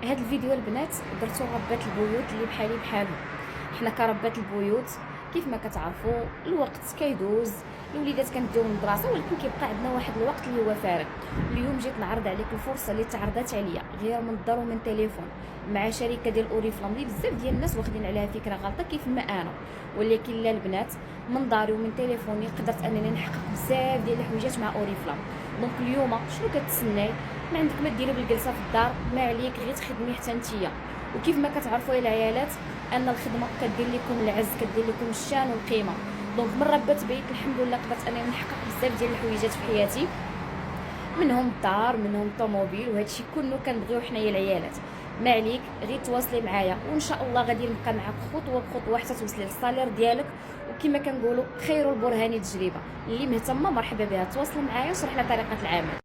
هاد الفيديو البنات درتو ربات البيوت اللي بحالي بحالهم. حنا كربات البيوت كيف ما كتعرفوا الوقت كيدوز، الوليدات كنديو المدرسه، ولكن كيبقى عندنا واحد الوقت اللي هو فارغ. اليوم جيت نعرض عليك الفرصه اللي تعرضت عليا غير من الدار ومن تليفون مع شركه ديال اوريفلام اللي بزاف ديال الناس واخدين عليها فكره غلطه كيف ما انا، ولكن لا البنات، من داري ومن تليفوني قدرت انني نحقق بزاف ديال الحويجات مع اوريفلام. دونك اليوم شنو كتسناي؟ ما عندك ما ديري بالجلسه في الدار، ما عليك غير تخدمي حتى نتيا. وكيف ما كتعرفوا يا العيالات ان الخدمه كدير لكم العز، كدير لكم الشان والقيمه. دونك من ربات بيت الحمد لله قدرت انني نحقق بزاف ديال الحويجات في حياتي، منهم الدار، منهم الطوموبيل، وهادشي كله كنبغيو حنايا العيالات. ما عليك غير تواصلي معايا، وان شاء الله غادي نبقى معاك خطوه بخطوه حتى توصلي للصالير ديالك. وكما كنقولوا خير البرهان تجربه. اللي مهتمه مرحبا بها تواصل معايا وشرح لها طريقه العمل.